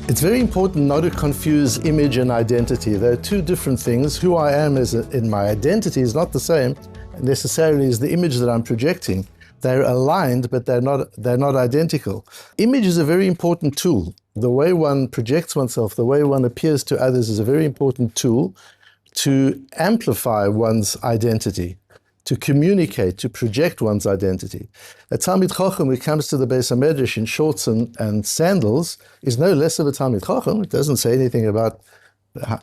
It's very important not to confuse image and identity. They're two different things. Who I am in my identity is not the same necessarily as the image that I'm projecting. They're aligned, but they're not identical. Image is a very important tool. The way one projects oneself, the way one appears to others is a very important tool to amplify one's identity, to communicate, to project one's identity. A Talmid Chacham who comes to the Beis HaMedrash in shorts and sandals is no less of a Talmid Chacham. It doesn't say anything about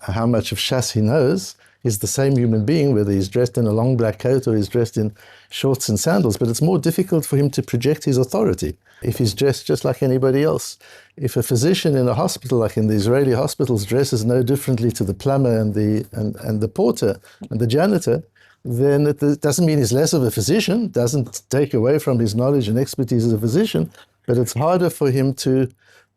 how much of Shas he knows. He's the same human being, whether he's dressed in a long black coat or he's dressed in shorts and sandals, but it's more difficult for him to project his authority if he's dressed just like anybody else. If a physician in a hospital, like in the Israeli hospitals, dresses no differently to the plumber and the porter and the janitor, then it doesn't mean he's less of a physician, doesn't take away from his knowledge and expertise as a physician, but it's harder for him to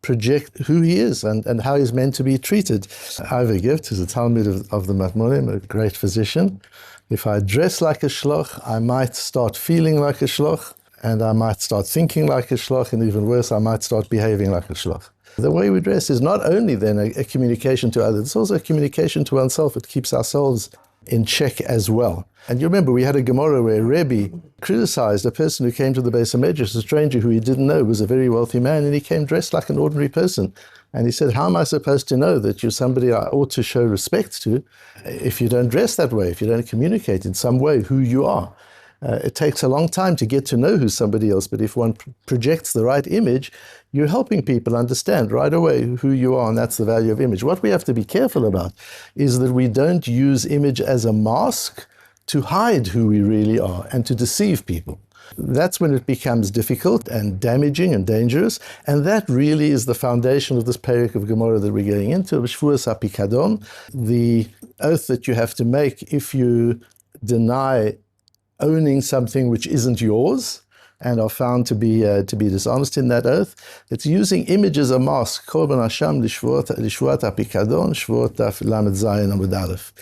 project who he is and how he's meant to be treated. I have a gift, who's a Talmud of the Matmonim, a great physician. If I dress like a shloch, I might start feeling like a shloch, and I might start thinking like a shloch, and even worse, I might start behaving like a shloch. The way we dress is not only then a communication to others, it's also a communication to oneself. It keeps ourselves in check as well. And you remember, we had a Gemara where Rebbe criticized a person who came to the Beis HaMedrash, a stranger who he didn't know, was a very wealthy man, and he came dressed like an ordinary person. And he said, how am I supposed to know that you're somebody I ought to show respect to if you don't dress that way, if you don't communicate in some way who you are? It takes a long time to get to know who's somebody else, but if one projects the right image, you're helping people understand right away who you are, and that's the value of image. What we have to be careful about is that we don't use image as a mask to hide who we really are and to deceive people. That's when it becomes difficult and damaging and dangerous, and that really is the foundation of this parak of Gemara that we're going into, Shvuat Apikadon, the oath that you have to make if you deny owning something which isn't yours and are found to be dishonest in that oath. It's using image as a mask. Kol hashem Lishvot Apikadon, Shvuat Daf Lamed Zayin Amud Aleph.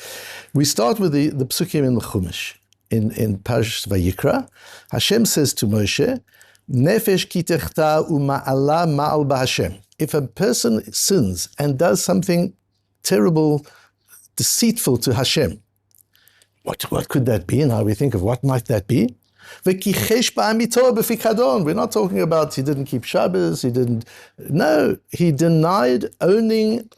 We start with the psukim in the Chumash. In Parashat Vayikra, Hashem says to Moshe, Nefesh ki techta u'ma'ala ma'al b'Hashem. If a person sins and does something terrible, deceitful to Hashem, what could that be? And how we think of what might that be? We're not talking about he didn't keep Shabbos, no, he denied owning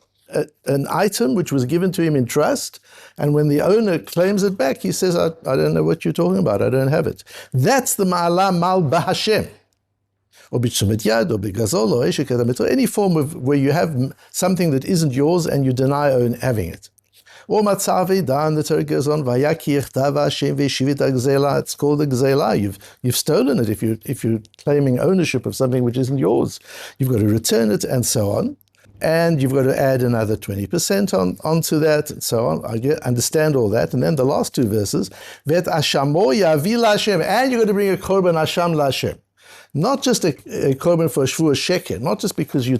an item which was given to him in trust, and when the owner claims it back, he says, I don't know what you're talking about, I don't have it. That's the ma'ala mal b'Hashem. Or b'tzumet yad, or b'gazol, or eshek, any form of where you have something that isn't yours and you deny having it. Or matzavi dan, the Torah goes on, vayakich dava Hashem v'shivit ha'gzela. It's called a gzela. You've stolen it if you're claiming ownership of something which isn't yours. You've got to return it and so on. And you've got to add another 20% onto that, and so on. I understand all that. And then the last two verses, Vet ashamo yavi la'Hashem, and you've got to bring a korban asham la'Hashem. Not just a korban for a shvuah sheker, not just because you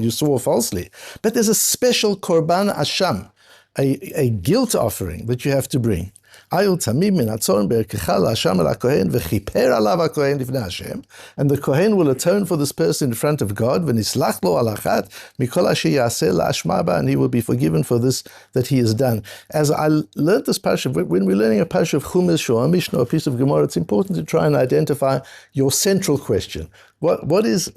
you swore falsely, but there's a special korban asham, a guilt offering that you have to bring. And the Kohen will atone for this person in front of God, and he will be forgiven for this that he has done. As I learned this parasha, when we're learning a parasha of Chumash or a Mishnah or a piece of Gemara, it's important to try and identify your central question. What is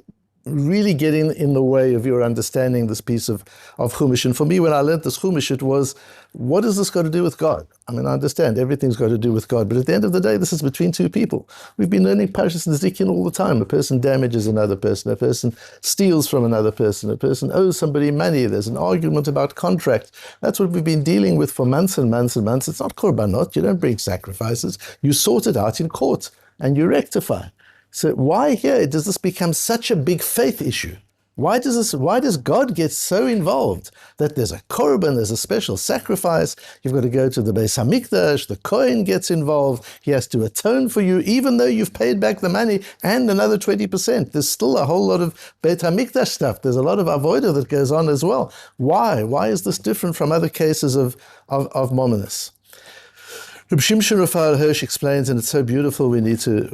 really getting in the way of your understanding this piece of Chumash? And for me, when I learned this Chumash, it was, what has this got to do with God? I mean, I understand everything's got to do with God, but at the end of the day, this is between two people. We've been learning Parashas Nezikin all the time. A person damages another person, a person steals from another person, a person owes somebody money, there's an argument about contract. That's what we've been dealing with for months and months and months. It's not korbanot, you don't bring sacrifices, you sort it out in court and you rectify. So why here does this become such a big faith issue? Why does God get so involved that there's a korban, there's a special sacrifice, you've got to go to the Beis HaMikdash, the Kohen gets involved, he has to atone for you, even though you've paid back the money and another 20%. There's still a whole lot of Beit HaMikdash stuff. There's a lot of avodah that goes on as well. Why? Why is this different from other cases of Mominus? Reb Shimshon Raphael Hirsch explains, and it's so beautiful, we need to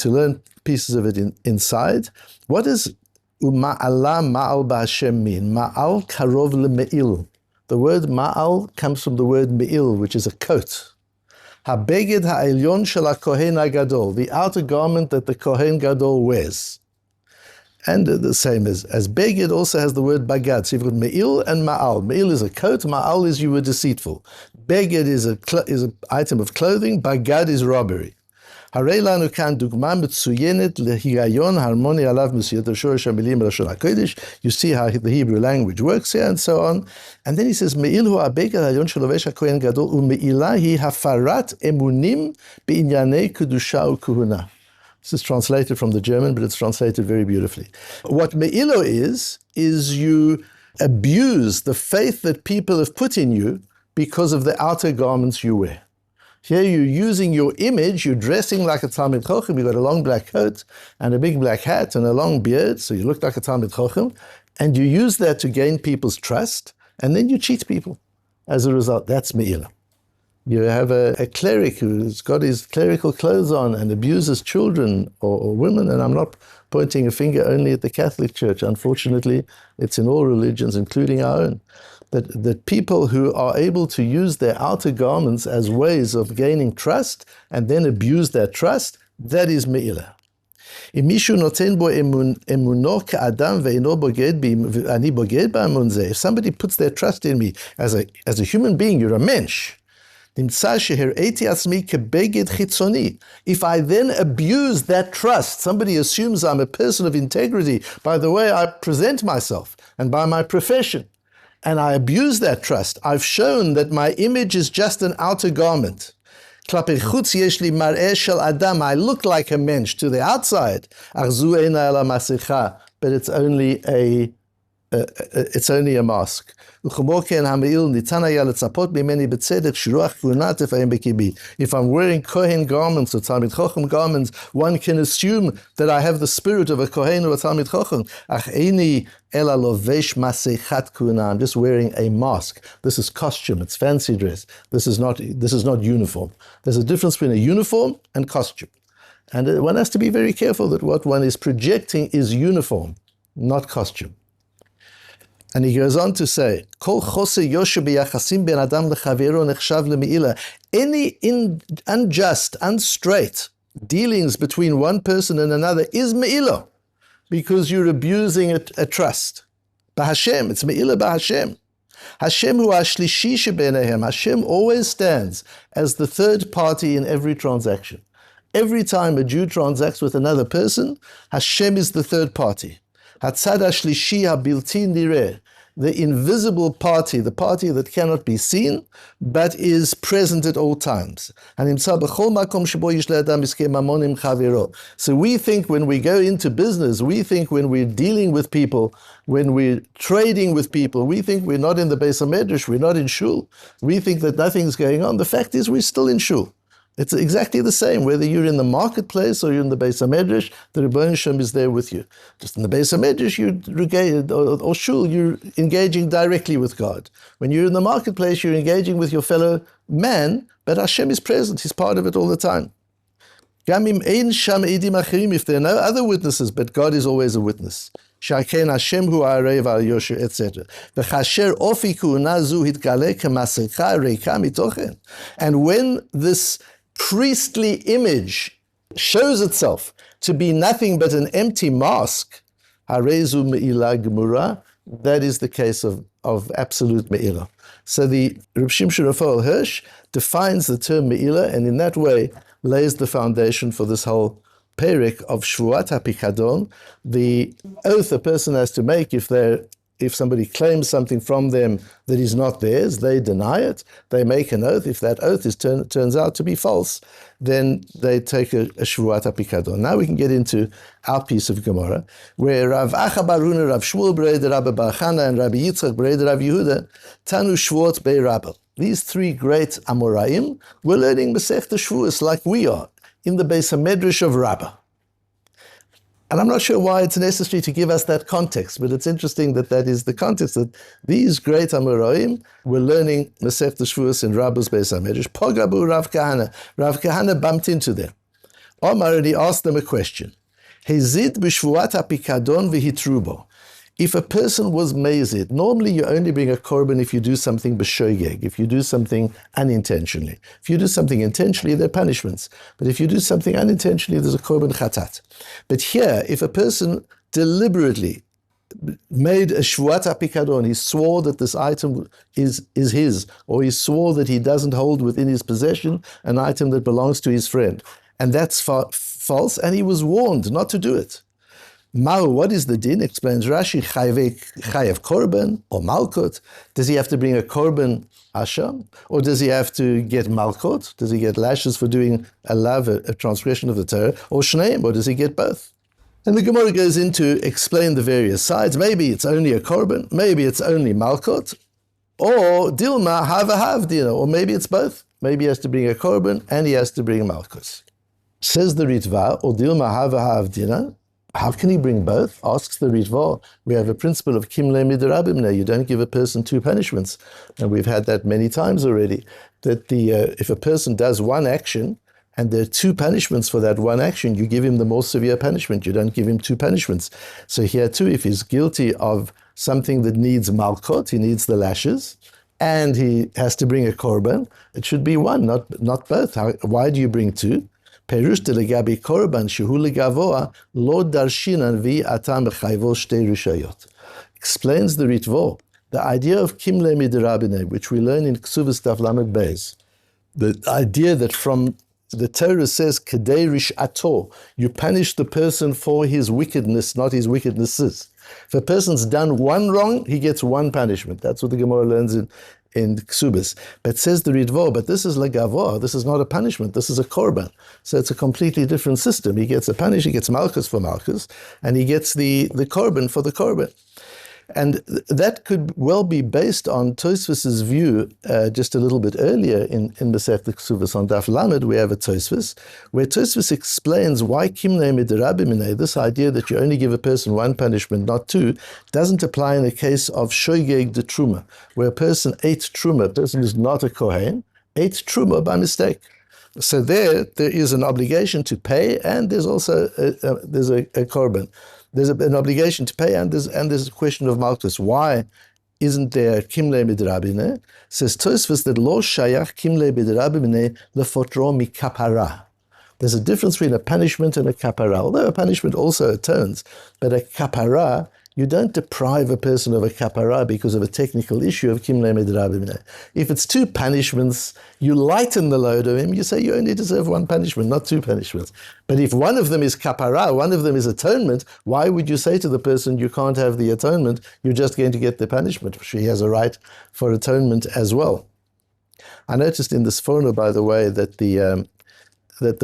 learn pieces of it inside. What is Uma'ala ma'al ba'Hashem min. Ma'al karov le'me'il. The word ma'al comes from the word me'il, which is a coat. Habeged ha'elyon shel ha'kohen ha'gadol, the outer garment that the kohen gadol wears. And the same as beged also has the word bagad. So you've got me'il and ma'al. Me'il is a coat, ma'al is you were deceitful. Beged is an item of clothing, bagad is robbery. הרי לנו כאן דוגמה מצוינת להיגיון harmony עליו מסוימת השורש המילים בלשון הקודש. You see how the Hebrew language works here and so on. And then he says, מעיל הוא הבגד העליון שלובש הכהן גדול, ומעילה היא הפרת אמונים בענייני קדושה וכהונה. This is translated from the German, but it's translated very beautifully. What me'ilo is you abuse the faith that people have put in you because of the outer garments you wear. Here you're using your image, you're dressing like a Talmid Chochem, you've got a long black coat and a big black hat and a long beard, so you look like a Talmid Chochem, and you use that to gain people's trust, and then you cheat people. As a result, that's me'ila. You have a cleric who's got his clerical clothes on and abuses children or women, and I'm not pointing a finger only at the Catholic Church. Unfortunately, it's in all religions, including our own. That people who are able to use their outer garments as ways of gaining trust and then abuse that trust, that is me'ila. If somebody puts their trust in me as a human being, you're a mensch. If I then abuse that trust, somebody assumes I'm a person of integrity by the way I present myself and by my profession, and I abuse that trust, I've shown that my image is just an outer garment. I look like a mensch to the outside, but it's only a mask. If I'm wearing Kohen garments or Talmid Chochem garments, one can assume that I have the spirit of a Kohen or a Talmid Chochem. I'm just wearing a mask. This is costume, it's fancy dress. This is not uniform. There's a difference between a uniform and costume. And one has to be very careful that what one is projecting is uniform, not costume. And he goes on to say, any unjust, unstraight dealings between one person and another is me'ila, because you're abusing a trust. B'Hashem, it's me'ila b'Hashem. Hashem hu hashlishi shebenehem. Hashem always stands as the third party in every transaction. Every time a Jew transacts with another person, Hashem is the third party. Hatzad hashlishi habilti nireh, the invisible party, the party that cannot be seen, but is present at all times. So we think when we go into business, we think when we're dealing with people, when we're trading with people, we think we're not in the Beis HaMedrash, we're not in shul. We think that nothing's going on. The fact is we're still in shul. It's exactly the same, whether you're in the marketplace or you're in the Beis HaMedrash, the Rebbeinu Shem is there with you. Just in the Beis HaMedrash, or shul, you're engaging directly with God. When you're in the marketplace, you're engaging with your fellow man, but Hashem is present, He's part of it all the time. If there are no other witnesses, but God is always a witness. Hashem hu arev al yosher, etc. And when this priestly image shows itself to be nothing but an empty mask, harezu me'ila gemura, that is the case of absolute me'ila. So the Reb Shimshon Raphael Hirsch defines the term me'ila, and in that way lays the foundation for this whole perek of Shvuat HaPikadon, the oath a person has to make if somebody claims something from them that is not theirs, they deny it, they make an oath. If that oath turns out to be false, then they take a Shvuat HaPikadon. Now we can get into our piece of Gemara, where Rav Acha bar Huna, Rav Shmuel Bered Rabbi Bar Chana, and Rabbi Yitzchak Bered Rav Yehuda, Tanu Shvuot Bei Rabbi. These three great Amoraim were learning Masechta Shavuos like we are, in the Beis HaMedrash of Rabbah. And I'm not sure why it's necessary to give us that context, but it's interesting that is the context, that these great Amoraim were learning Masechta Shavuos in Rabbah's Beis HaMedrash. Pogabu Rav Kahana. Rav Kahana bumped into them. Omar, and he asked them a question. Hezid b'shvuat hapikadon v'hitrubo. If a person was mazid, normally you only bring a korban if you do something b'shoigeg, if you do something unintentionally. If you do something intentionally, there are punishments. But if you do something unintentionally, there's a korban chatat. But here, if a person deliberately made a shvuat apikadon, he swore that this item is his, or he swore that he doesn't hold within his possession an item that belongs to his friend, and that's false, and he was warned not to do it. Ma'u, what is the din? Explains Rashi, chayev korban or malkot. Does he have to bring a korban asham, or does he have to get malkot? Does he get lashes for doing a transgression of the Torah, or shneim, or does he get both? And the Gemara goes in to explain the various sides. Maybe it's only a korban, maybe it's only malkot, or dilma havdina, or maybe it's both. Maybe he has to bring a korban and he has to bring a malkot. Says the Ritva, or dilma havdina. How can he bring both? Asks the Ritva. We have a principle of kimle midrabimne. You don't give a person two punishments, and we've had that many times already. That if a person does one action, and there are two punishments for that one action, you give him the more severe punishment. You don't give him two punishments. So here too, if he's guilty of something that needs malkot, he needs the lashes, and he has to bring a korban, it should be one, not both. Why do you bring two? Perush delegabi korban shehu legavoa lo darshinan vi atam b'chayvo shtei rishayot. Explains the Ritvo, the idea of kimle midrabine, which we learn in Ksuvas Daf Lamed Beis, the idea that from the Torah says, Kedei rishato, you punish the person for his wickedness, not his wickednesses. If a person's done one wrong, he gets one punishment. That's what the Gemara learns in Ksubas. But says the Ritvo, but this is legavo, this is not a punishment, this is a korban. So it's a completely different system. He gets a punish, he gets malchus for malchus, and he gets the korban for the korban. And that could well be based on Tosfos's view just a little bit earlier in Masechet Ksuvas on Daf Lamed. We have a Tosfos where Tosfos explains why kimnei midrabimine, this idea that you only give a person one punishment, not two, doesn't apply in the case of shoygeg de truma, where a person ate truma, a person who's not a kohen, ate truma by mistake. So there is an obligation to pay, and there's also there's a korban. There's an obligation to pay, and there's a question of malchus. Why isn't there kimle midrabine? Says Tosfos that lo shayach kimle midrabine lefotro mikapara. There's a difference between a punishment and a kapara. Although a punishment also atones, but a kapara, you don't deprive a person of a kapara because of a technical issue of kimle midrabine. If it's two punishments, you lighten the load of him. You say you only deserve one punishment, not two punishments. But if one of them is kapara, one of them is atonement, why would you say to the person, you can't have the atonement, you're just going to get the punishment? She has a right for atonement as well. I noticed in this phono, by the way, that the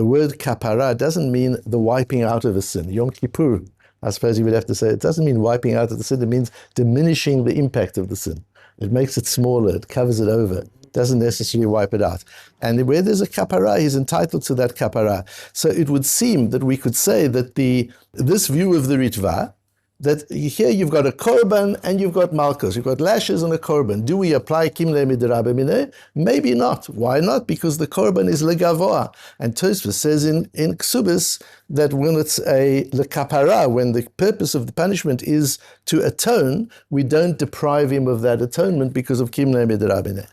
word kapara doesn't mean the wiping out of a sin. Yom Kippur, I suppose you would have to say, it doesn't mean wiping out of the sin, it means diminishing the impact of the sin. It makes it smaller, it covers it over. It doesn't necessarily wipe it out. And where there's a kapara, he's entitled to that kapara. So it would seem that we could say that this view of the Ritva, that here you've got a korban and you've got malchus, you've got lashes and a korban. Do we apply kimle midrabimine? Maybe not. Why not? Because the korban is legavoa. And Tosfos says in Ksubis that when it's a lekapara, when the purpose of the punishment is to atone, we don't deprive him of that atonement because of kimle midrabimine.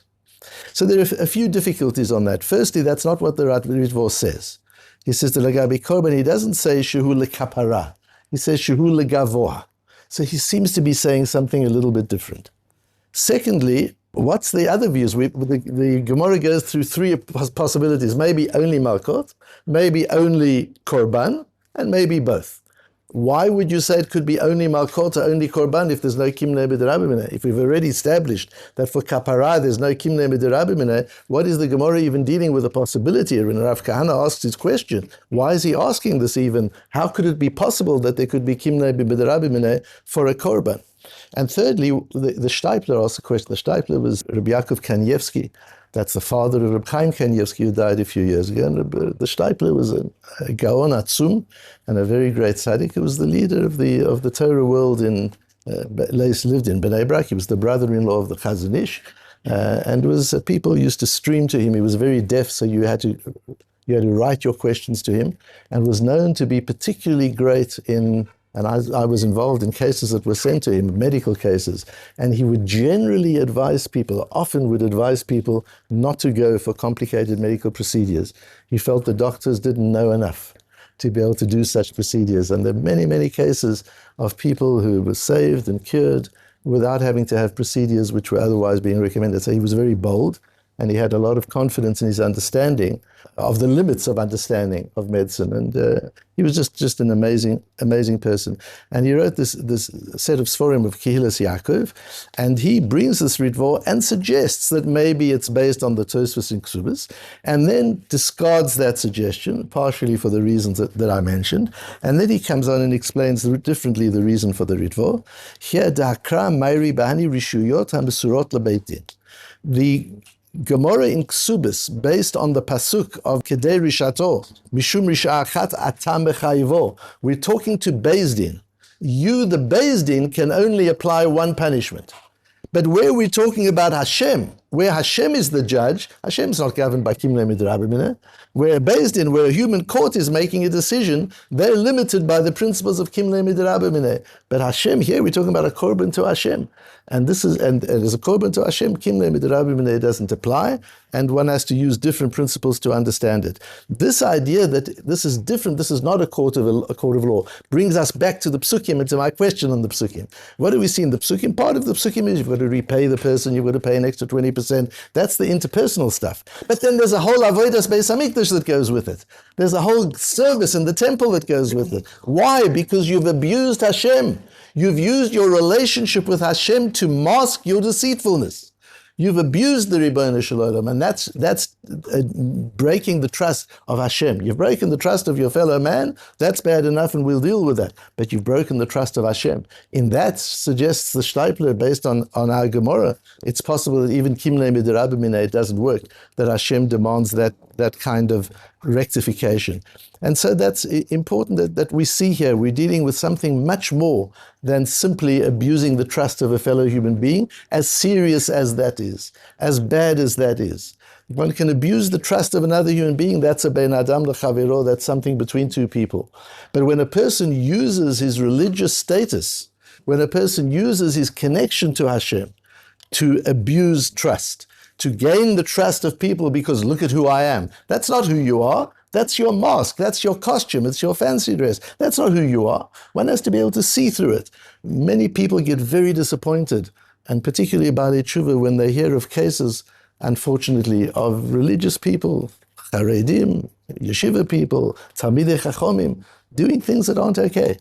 So there are a few difficulties on that. Firstly, that's not what the Ritva says. He says the legabi korban, he doesn't say shehu lekapara. He says shehu legavoa. So he seems to be saying something a little bit different. Secondly, what's the other views? The Gemara goes through three possibilities. Maybe only malkot, maybe only korban, and maybe both. Why would you say it could be only malkot or only korban if there's no kimle midrabimine? If we've already established that for kapara there's no kimle midrabimine, what is the Gemara even dealing with the possibility? When Rav Kahana asks his question, why is he asking this even? How could it be possible that there could be kimle midrabimine for a korban? And thirdly, the Steipler asked a question. The Steipler was Rabbi Yaakov Kanievsky. That's the father of Reb Chaim Kanievsky, who died a few years ago. And the Steipler was a Gaon Atzum and a very great tzaddik. He was the leader of the Torah world lived in Bnei Brak. He was the brother-in-law of the Chazon Ish. And people used to stream to him. He was very deaf, so you had to You had to write your questions to him, and was known to be particularly great in, and I was involved in cases that were sent to him, medical cases, and he would generally advise people, often would advise people not to go for complicated medical procedures. He felt the doctors didn't know enough to be able to do such procedures. And there are many, many cases of people who were saved and cured without having to have procedures which were otherwise being recommended. So he was very bold, and he had a lot of confidence in his understanding of the limits of understanding of medicine. And he was just an amazing person. And he wrote this set of Sforim of Kehilas Yaakov, and he brings this Ritvo and suggests that maybe it's based on the Tosfos in Ksubas, and then discards that suggestion, partially for the reasons that I mentioned. And then he comes on and explains differently the reason for the Ritvo. Here, Da'akra Mairi Bahani Rishuyot HaMesurot LeBeitin. The Gemara in Ksubis, based on the pasuk of Kedei Rishato, Mishum Risha Achat Atam Bechayivo. We're talking to Beis Din. You, the Beis Din, can only apply one punishment. But where we're talking about Hashem, where Hashem is the judge, Hashem is not governed by cumulative midrabimina. Where Beis Din, where a human court is making a decision, they're limited by the principles of cumulative midrabimina. But Hashem, here we're talking about a korban to Hashem. And this is, and as a korban to Hashem, cumulative midrabimina doesn't apply, and one has to use different principles to understand it. This idea that this is different, this is not a court of law, brings us back to the psukim and to my question on the psukim. What do we see in the psukim? Part of the psukim is you've got to repay the person, you've got to pay an extra 20%. That's the interpersonal stuff. But then there's a whole avodas beis hamikdash that goes with it. There's a whole service in the temple that goes with it. Why? Because you've abused Hashem. You've used your relationship with Hashem to mask your deceitfulness. You've abused the Ribono Shel Olam, and that's breaking the trust of Hashem. You've broken the trust of your fellow man. That's bad enough, and we'll deal with that. But you've broken the trust of Hashem. In that suggests the Shteipler, based on our Gemara, it's possible that even Kimnei Midrabimina, it doesn't work, that Hashem demands that kind of rectification. And so that's important that we see here. We're dealing with something much more than simply abusing the trust of a fellow human being, as serious as that is, as bad as that is. One can abuse the trust of another human being, that's a ben adam lechavero, that's something between two people. But when a person uses his religious status, when a person uses his connection to Hashem to abuse trust, to gain the trust of people because look at who I am, that's not who you are. That's your mask, that's your costume, it's your fancy dress. That's not who you are. One has to be able to see through it. Many people get very disappointed, and particularly Baalei Tshuva, when they hear of cases, unfortunately, of religious people, Charedim, Yeshiva people, Talmidei Chachomim, doing things that aren't okay.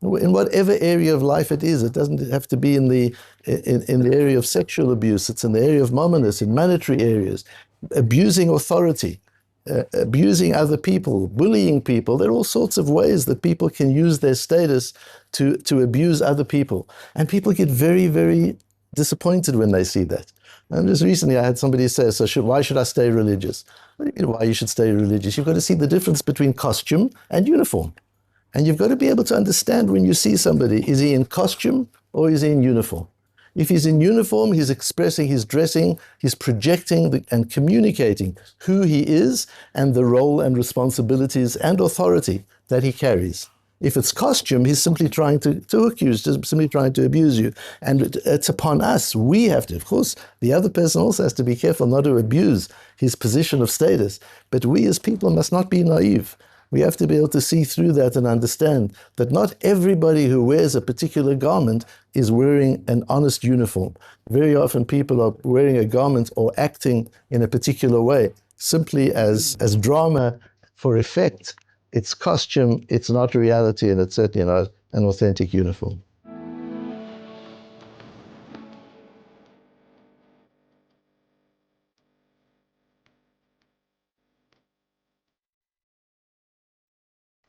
In whatever area of life it is, it doesn't have to be in the area of sexual abuse, it's in the area of mamonos, in monetary areas, abusing authority. Abusing other people, bullying people. There are all sorts of ways that people can use their status to abuse other people. And people get very, very disappointed when they see that. And just recently I had somebody say, why should I stay religious? What do you mean, why you should stay religious? You've got to see the difference between costume and uniform. And you've got to be able to understand when you see somebody, is he in costume or is he in uniform? If he's in uniform, he's expressing, he's dressing, he's projecting and communicating who he is and the role and responsibilities and authority that he carries. If it's costume, he's simply trying to hook you, he's just simply trying to abuse you. And it's upon us. We have to, of course, the other person also has to be careful not to abuse his position of status. But we as people must not be naive. We have to be able to see through that and understand that not everybody who wears a particular garment is wearing an honest uniform. Very often people are wearing a garment or acting in a particular way simply as drama for effect. It's costume, it's not reality, and it's certainly not an authentic uniform.